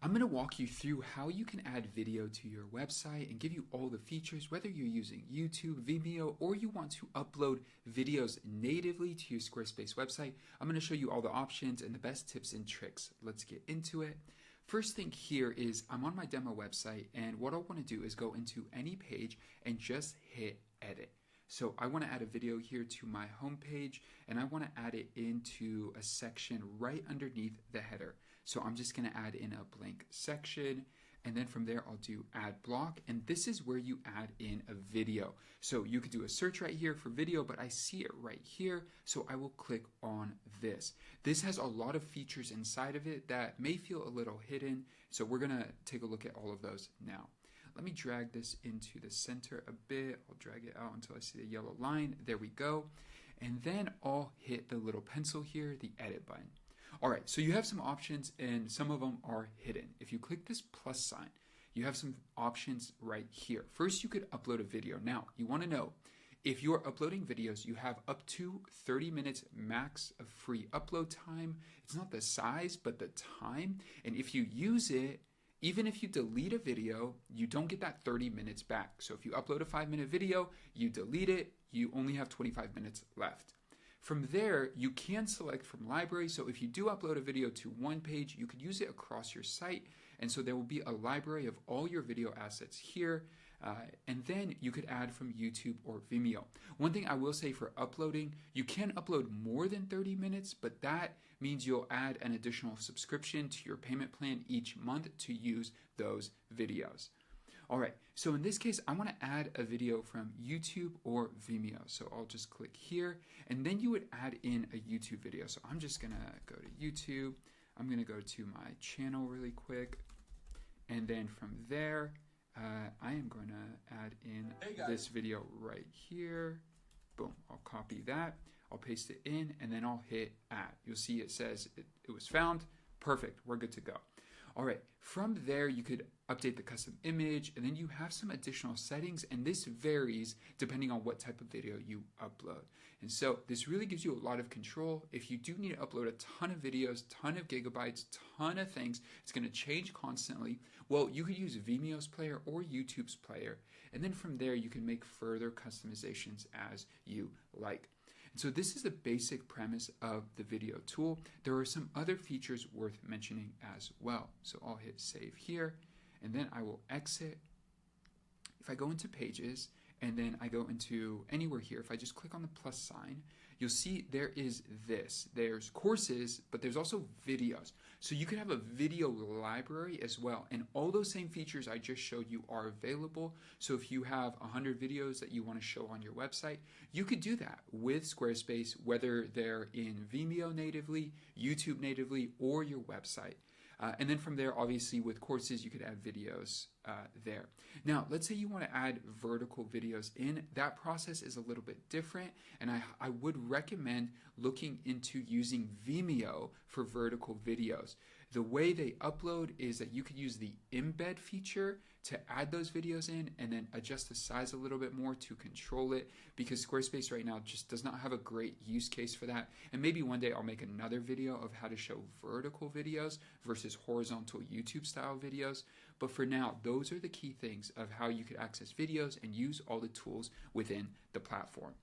I'm going to walk you through how you can add video to your website and give you all the features, whether you're using YouTube, Vimeo, or you want to upload videos natively to your Squarespace website. I'm going to show you all the options and the best tips and tricks. Let's get into it. First thing here is I'm on my demo website, and what I want to do is go into any page and just hit edit. So I want to add a video here to my homepage, and I want to add it into a section right underneath the header. So I'm just going to add in a blank section, and then from there I'll do add block, and this is where you add in a video. So you could do a search right here for video, but I see it right here, so I will click on this. This has a lot of features inside of it that may feel a little hidden, so we're going to take a look at all of those now. Let me drag this into the center a bit. I'll drag it out until I see the yellow line. There we go. And then I'll hit the little pencil here, the edit button. All right, so you have some options and some of them are hidden. If you click this plus sign, you have some options right here. First, you could upload a video. Now, you want to know, if you're uploading videos, you have up to 30 minutes max of free upload time. It's not the size, but the time. And if you use it, even if you delete a video, you don't get that 30 minutes back. So if you upload a 5-minute video, you delete it, you only have 25 minutes left. From there, you can select from library. So if you do upload a video to one page, you could use it across your site. And so there will be a library of all your video assets here. And then you could add from YouTube or Vimeo. One thing I will say for uploading, you can upload more than 30 minutes, but that means you'll add an additional subscription to your payment plan each month to use those videos. All right, so in this case, I want to add a video from YouTube or Vimeo. So I'll just click here, and then you would add in a YouTube video. So I'm just gonna go to YouTube. I'm gonna go to my channel really quick. And then from there, I am going to add in this video right here. Boom, I'll copy that. I'll paste it in, and then I'll hit add. You'll see it says it was found. Perfect, we're good to go. All right, from there you could update the custom image, and then you have some additional settings, and this varies depending on what type of video you upload. And so this really gives you a lot of control. If you do need to upload a ton of videos, ton of gigabytes, ton of things, it's going to change constantly. Well, you could use Vimeo's player or YouTube's player, and then from there you can make further customizations as you like. And so this is the basic premise of the video tool. There are some other features worth mentioning as well. So I'll hit save here, and then I will exit. If I go into pages, and then I go into anywhere here, if I just click on the plus sign, you'll see there is this. There's courses, but there's also videos. So you could have a video library as well. And all those same features I just showed you are available. So if you have 100 videos that you want to show on your website, you could do that with Squarespace, whether they're in Vimeo natively, YouTube natively, or your website. And then from there, obviously, with courses, you could add videos there. Now, let's say you want to add vertical videos in. That process is a little bit different, and I would recommend looking into using Vimeo for vertical videos. The way they upload is that you could use the embed feature to add those videos in and then adjust the size a little bit more to control it, because Squarespace right now just does not have a great use case for that. And maybe one day I'll make another video of how to show vertical videos versus horizontal YouTube style videos. But for now, those are the key things of how you could access videos and use all the tools within the platform.